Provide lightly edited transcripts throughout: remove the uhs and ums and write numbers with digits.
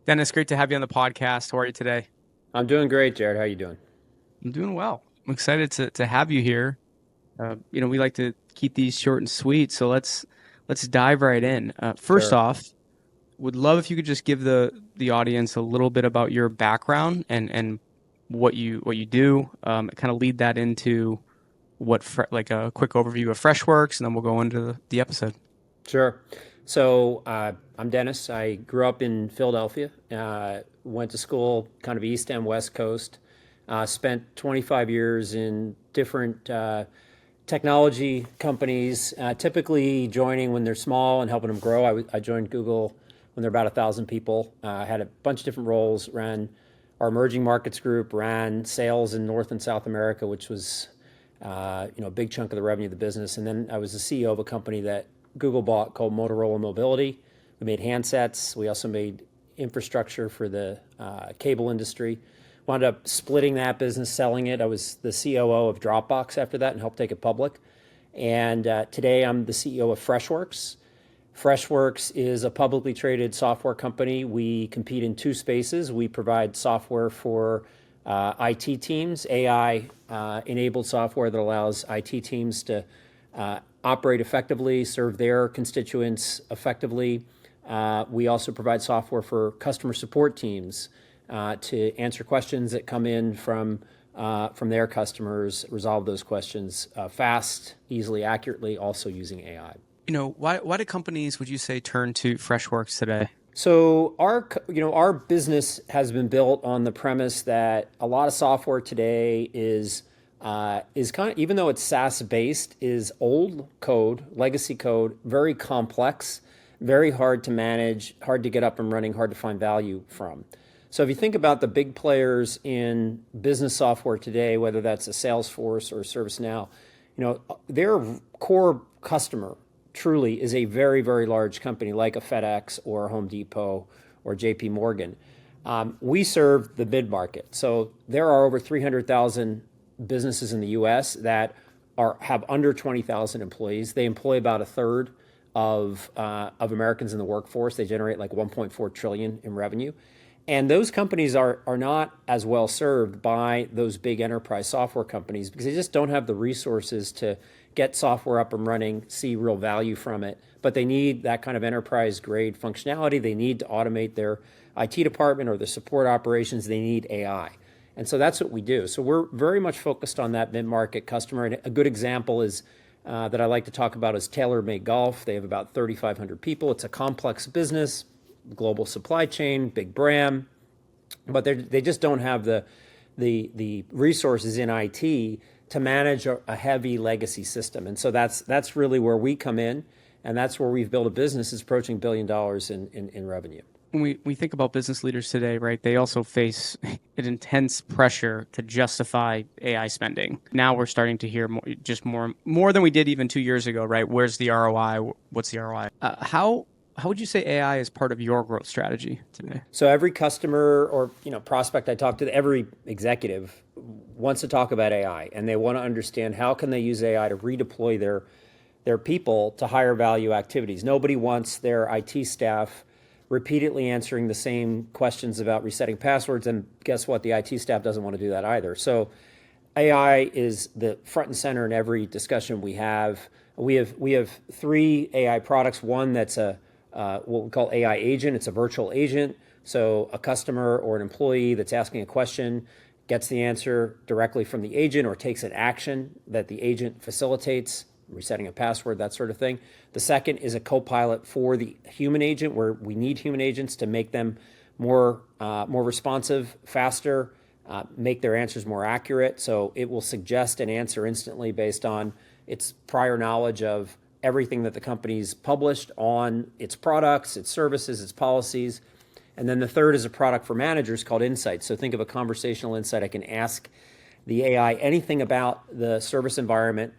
Dennis, great to have you on the podcast. How are you today? I'm doing great, Jared. How you doing? I'm doing well. I'm excited to have you here. We like to keep these short and sweet, so let's dive right in. First Sure. off, would love if you could just give the audience a little bit about your background and what you do. Kind of lead that into like a quick overview of Freshworks, and then we'll go into the episode. Sure. I'm Dennis. I grew up in Philadelphia. Went to school kind of East and West Coast. Spent 25 years in different technology companies, typically joining when they're small and helping them grow. I joined Google when they're about 1,000 people. Had a bunch of different roles, ran our emerging markets group, ran sales in North and South America, which was a big chunk of the revenue of the business. And then I was the CEO of a company that Google bought called Motorola Mobility. We made handsets. We also made infrastructure for the cable industry. Wound up splitting that business, selling it. I was the COO of Dropbox after that and helped take it public. And today I'm the CEO of Freshworks. Freshworks is a publicly traded software company. We compete in two spaces. We provide software for IT teams, AI-enabled software that allows IT teams to operate effectively, serve their constituents effectively. We also provide software for customer support teams to answer questions that come in from their customers, resolve those questions fast, easily, accurately, also using AI. Why do companies, would you say, turn to Freshworks today? So our business has been built on the premise that a lot of software today is kind of, even though it's SaaS based, is old code, legacy code, very complex, very hard to manage, hard to get up and running, hard to find value from. So if you think about the big players in business software today, whether that's a Salesforce or ServiceNow, their core customer truly is a very, very large company like a FedEx or Home Depot or JP Morgan. We serve the mid-market. So there are over 300,000 businesses in the US that have under 20,000 employees. They employ about a third of Americans in the workforce. They generate like 1.4 trillion in revenue. And those companies are not as well served by those big enterprise software companies because they just don't have the resources to get software up and running, see real value from it. But they need that kind of enterprise grade functionality. They need to automate their IT department or the support operations. They need AI. And so that's what we do. So we're very much focused on that mid-market customer. And a good example is that I like to talk about is TaylorMade Golf. They have about 3,500 people. It's a complex business, global supply chain, big brand, but they just don't have the resources in IT to manage a heavy legacy system. And so that's really where we come in, and that's where we've built a business that's approaching $1 billion in revenue. When we think about business leaders today, right, they also face an intense pressure to justify AI spending. Now we're starting to hear more than we did even 2 years ago, right? Where's the ROI? What's the ROI? How would you say AI is part of your growth strategy today? So every customer or prospect I talk to, every executive wants to talk about AI, and they want to understand how can they use AI to redeploy their people to higher value activities. Nobody wants their IT staff repeatedly answering the same questions about resetting passwords, and guess what? The IT staff doesn't want to do that either. So AI is the front and center in every discussion we have. We have 3 AI products. One that's what we call AI agent. It's a virtual agent. So a customer or an employee that's asking a question gets the answer directly from the agent or takes an action that the agent facilitates, resetting a password, that sort of thing. The second is a copilot for the human agent, where we need human agents to make them more responsive, faster, make their answers more accurate. So it will suggest an answer instantly based on its prior knowledge of everything that the company's published on its products, its services, its policies. And then the third is a product for managers called Insights. So think of a conversational insight. I can ask the AI anything about the service environment,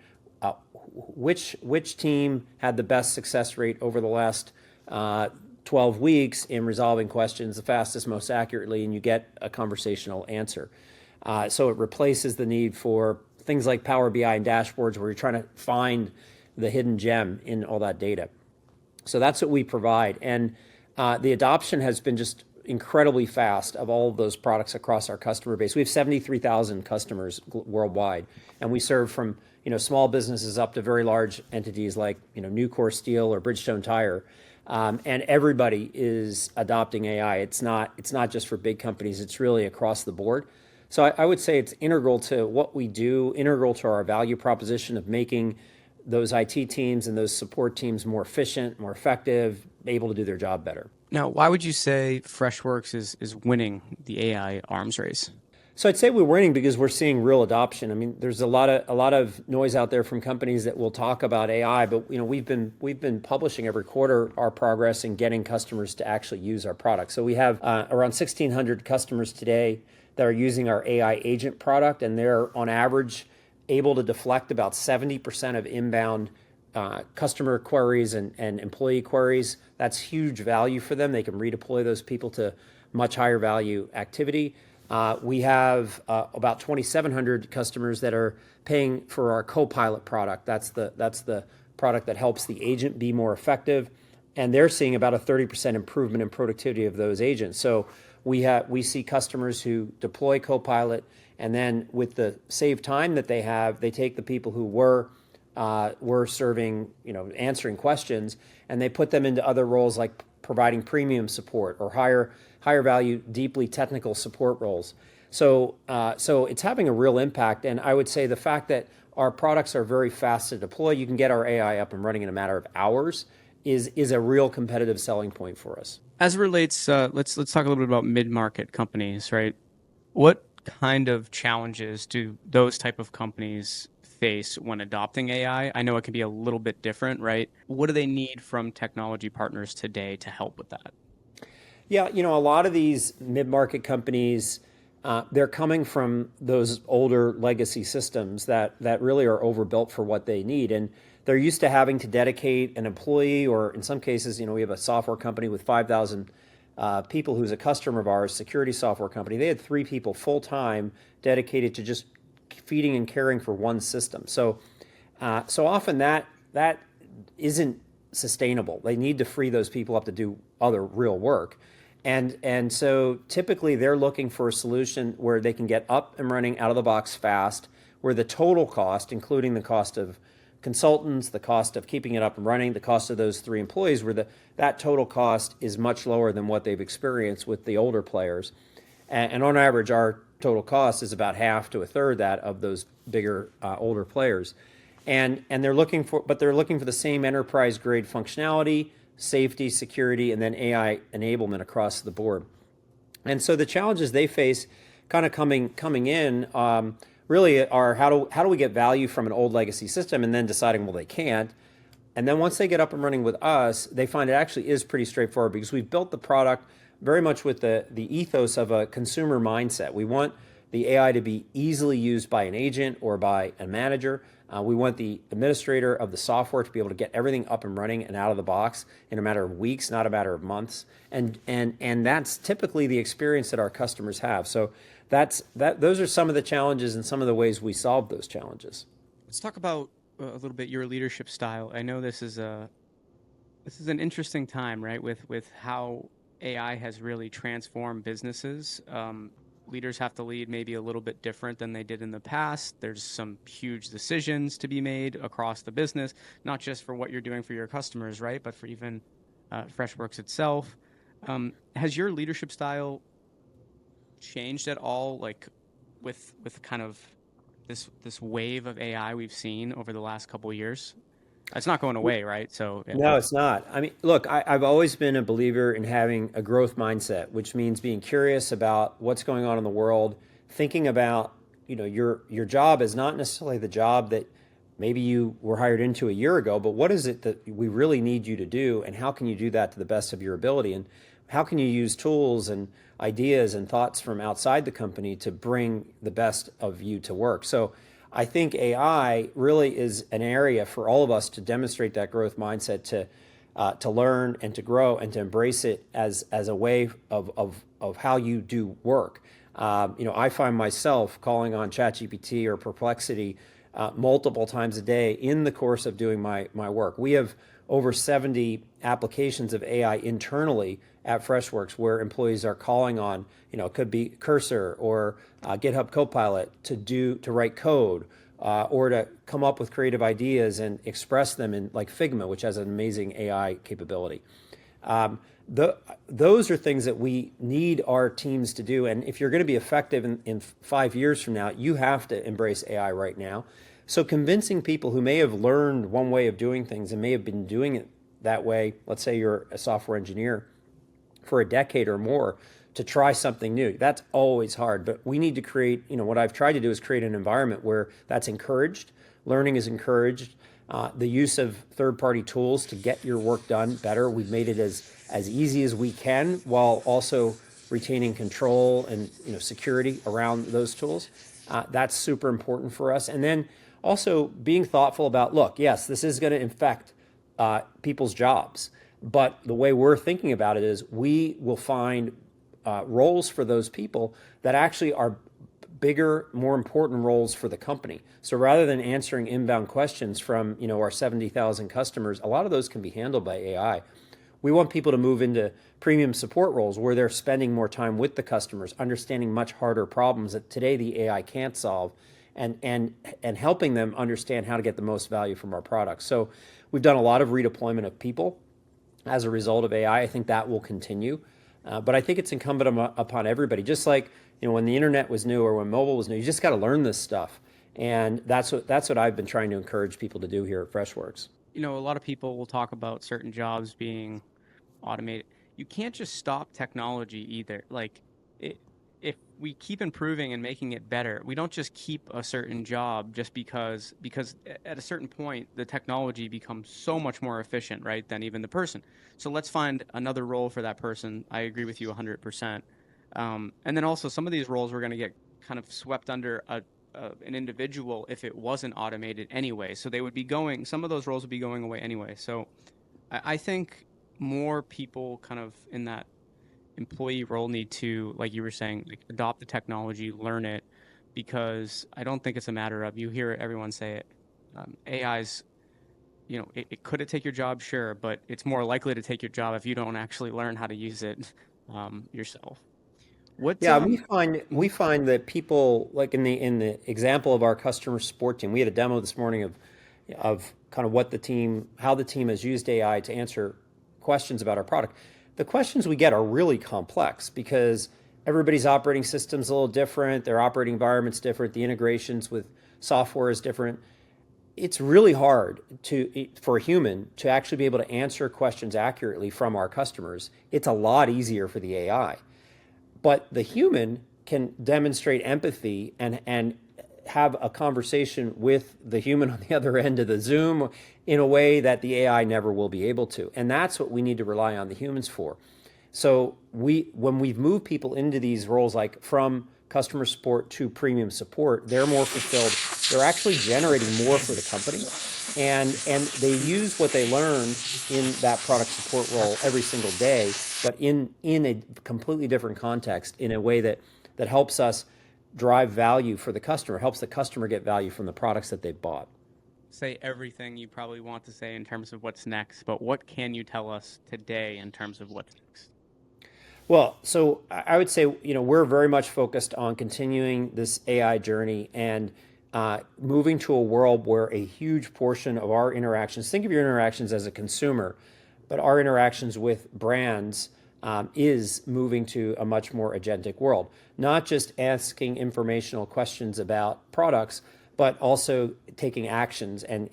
which team had the best success rate over the last 12 weeks in resolving questions the fastest, most accurately, and you get a conversational answer. So it replaces the need for things like Power BI and dashboards where you're trying to find the hidden gem in all that data. So that's what we provide. And the adoption has been just incredibly fast of all of those products across our customer base. We have 73,000 customers worldwide, and we serve from small businesses up to very large entities like Nucor Steel or Bridgestone Tire. And everybody is adopting AI. It's not just for big companies. It's really across the board. So I would say it's integral to what we do, integral to our value proposition of making those IT teams and those support teams more efficient, more effective, able to do their job better. Now, why would you say Freshworks is winning the AI arms race? So I'd say we're winning because we're seeing real adoption. I mean, there's a lot of noise out there from companies that will talk about AI, but we've been publishing every quarter our progress in getting customers to actually use our products. So we have around 1,600 customers today that are using our AI agent product, and they're on average able to deflect about 70% of inbound customer queries and employee queries. That's huge value for them. They can redeploy those people to much higher value activity. We have about 2,700 customers that are paying for our Copilot product. That's the product that helps the agent be more effective, and they're seeing about a 30% improvement in productivity of those agents. So we see customers who deploy Copilot, and then with the saved time that they have, they take the people who were serving, answering questions, and they put them into other roles like providing premium support or higher value, deeply technical support roles. So it's having a real impact. And I would say the fact that our products are very fast to deploy, you can get our AI up and running in a matter of hours, is a real competitive selling point for us. As it relates, let's talk a little bit about mid-market companies, right? What kind of challenges do those type of companies face when adopting AI? I know it can be a little bit different, right? What do they need from technology partners today to help with that? Yeah, a lot of these mid-market companies, they're coming from those older legacy systems that really are overbuilt for what they need. And they're used to having to dedicate an employee, or in some cases, we have a software company with 5,000 people who's a customer of ours, security software company. They had 3 people full-time dedicated to just feeding and caring for one system. So often that isn't sustainable. They need to free those people up to do other real work. And so typically they're looking for a solution where they can get up and running out of the box fast, where the total cost, including the cost of consultants, the cost of keeping it up and running, the cost of those 3 employees, where that total cost is much lower than what they've experienced with the older players. And on average, our total cost is about half to a third that of those bigger, older players. And they're looking for the same enterprise grade functionality, safety, security, and then AI enablement across the board. And so the challenges they face kind of coming in really are how do we get value from an old legacy system, and then deciding, well, they can't. And then once they get up and running with us, they find it actually is pretty straightforward because we've built the product very much with the ethos of a consumer mindset. We want the AI to be easily used by an agent or by a manager. We want the administrator of the software to be able to get everything up and running and out of the box in a matter of weeks, not a matter of months. And that's typically the experience that our customers have. So those are some of the challenges and some of the ways we solve those challenges. Let's talk about a little bit your leadership style. I know this is an interesting time, right? With how AI has really transformed businesses. Leaders have to lead maybe a little bit different than they did in the past. There's some huge decisions to be made across the business, not just for what you're doing for your customers, right? But for even Freshworks itself. Has your leadership style changed at all, like with kind of this wave of AI we've seen over the last couple of years? It's not going away, right? So yeah. No, it's not. I mean, look, I've always been a believer in having a growth mindset, which means being curious about what's going on in the world, thinking about, your job is not necessarily the job that maybe you were hired into a year ago, but what is it that we really need you to do, and how can you do that to the best of your ability, and how can you use tools and ideas and thoughts from outside the company to bring the best of you to work. So I think AI really is an area for all of us to demonstrate that growth mindset, to learn and to grow and to embrace it as a way of how you do work. I find myself calling on ChatGPT or Perplexity multiple times a day in the course of doing my work. We have over 70 applications of AI internally at Freshworks where employees are calling on, it could be Cursor or GitHub Copilot to write code or to come up with creative ideas and express them in like Figma, which has an amazing AI capability. Those are things that we need our teams to do. And if you're going to be effective in 5 years from now, you have to embrace AI right now. So convincing people who may have learned one way of doing things and may have been doing it that way, let's say you're a software engineer for a decade or more, to try something new. That's always hard, but we need to create, what I've tried to do is create an environment where that's encouraged, learning is encouraged, the use of third-party tools to get your work done better. We've made it as easy as we can while also retaining control and security around those tools. That's super important for us. And then also being thoughtful about, look, yes, this is going to affect people's jobs, but the way we're thinking about it is we will find roles for those people that actually are bigger, more important roles for the company. So rather than answering inbound questions from our 70,000 customers, a lot of those can be handled by AI. We want people to move into premium support roles where they're spending more time with the customers, understanding much harder problems that today the AI can't solve, and helping them understand how to get the most value from our products. So we've done a lot of redeployment of people as a result of AI. I think that will continue. But I think it's incumbent upon everybody. Just like when the internet was new or when mobile was new, you just got to learn this stuff. And that's what I've been trying to encourage people to do here at Freshworks. A lot of people will talk about certain jobs being automated. You can't just stop technology either. Like, if we keep improving and making it better, we don't just keep a certain job just because at a certain point the technology becomes so much more efficient, right, than even the person. So let's find another role for that person. I agree with you 100%. And then also some of these roles we're going to get kind of swept under an individual if it wasn't automated anyway. So some of those roles would be going away anyway. So I think more people kind of in that employee role need to, like you were saying, like adopt the technology, learn it, because I don't think it's a matter of, you hear everyone say it, AI's, could it take your job? Sure, but it's more likely to take your job if you don't actually learn how to use it yourself. Yeah, we find that people, like in the example of our customer support team, we had a demo this morning of kind of how the team has used AI to answer questions about our product. The questions we get are really complex because everybody's operating system's a little different, their operating environment's different, the integrations with software is different. It's really hard for a human to actually be able to answer questions accurately from our customers. It's a lot easier for the AI. But the human can demonstrate empathy and have a conversation with the human on the other end of the Zoom in a way that the AI never will be able to. And that's what we need to rely on the humans for. So when we've moved people into these roles, like from customer support to premium support, they're more fulfilled. They're actually generating more for the company. And they use what they learned in that product support role every single day, but in a completely different context, in a way that helps us drive value for the customer, helps the customer get value from the products that they've bought. Say everything you probably want to say in terms of what's next, but what can you tell us today in terms of what's next? Well, so I would say, we're very much focused on continuing this AI journey and moving to a world where a huge portion of our interactions, think of your interactions as a consumer, but our interactions with brands is moving to a much more agentic world. Not just asking informational questions about products, but also taking actions and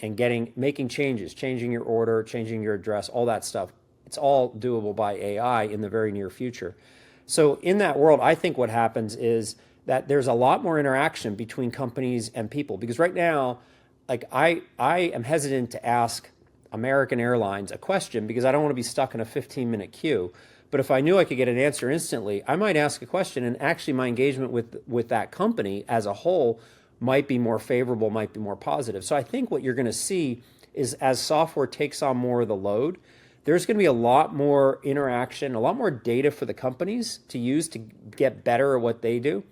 making changes, changing your order, changing your address, all that stuff. It's all doable by AI in the very near future. So in that world, I think what happens is that there's a lot more interaction between companies and people. Because right now, like I am hesitant to ask American Airlines a question because I don't want to be stuck in a 15-minute queue. But if I knew I could get an answer instantly, I might ask a question, and actually my engagement with that company as a whole might be more favorable, might be more positive. So I think what you're going to see is as software takes on more of the load, there's going to be a lot more interaction, a lot more data for the companies to use to get better at what they do,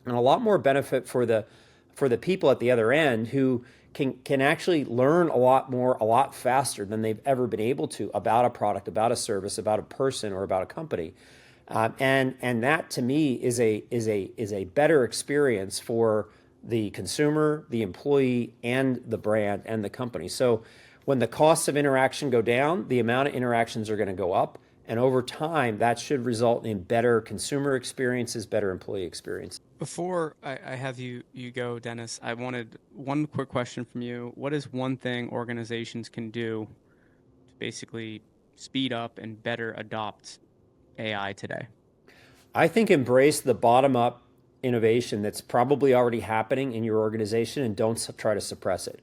and a lot more benefit for the people at the other end who can actually learn a lot more, a lot faster than they've ever been able to about a product, about a service, about a person, or about a company. And that to me is a better experience for the consumer, the employee, and the brand and the company. So when the costs of interaction go down, the amount of interactions are going to go up. And over time, that should result in better consumer experiences, better employee experience. Before I have you go, Dennis, I wanted one quick question from you. What is one thing organizations can do to basically speed up and better adopt AI today? I think embrace the bottom up innovation that's probably already happening in your organization and don't try to suppress it.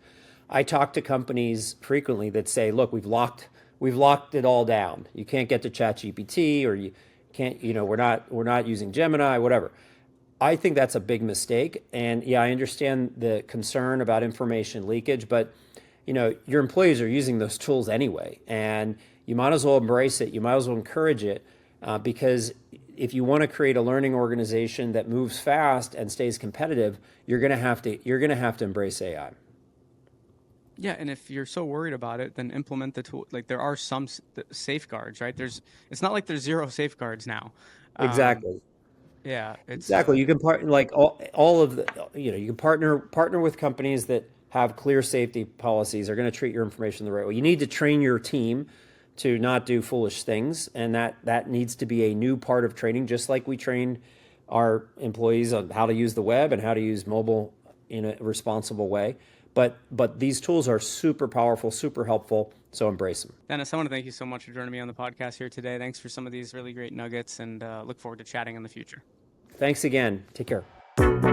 I talk to companies frequently that say, look, we've locked it all down. You can't get to ChatGPT, or you can't, we're not using Gemini, whatever. I think that's a big mistake. And yeah, I understand the concern about information leakage, but your employees are using those tools anyway, and you might as well embrace it. You might as well encourage it, because if you want to create a learning organization that moves fast and stays competitive, you're going to have to embrace AI. Yeah, and if you're so worried about it, then implement the tool. Like there are some safeguards, right? It's not like there's zero safeguards now. Um, Exactly. yeah, it's Exactly. You can partner like all of the, you can partner with companies that have clear safety policies, are going to treat your information the right way. You need to train your team to not do foolish things, and that needs to be a new part of training, just like we train our employees on how to use the web and how to use mobile in a responsible way. But these tools are super powerful, super helpful, so embrace them. Dennis. I want to thank you so much for joining me on the podcast here today. Thanks for some of these really great nuggets, and look forward to chatting in the future. Thanks again. Take care.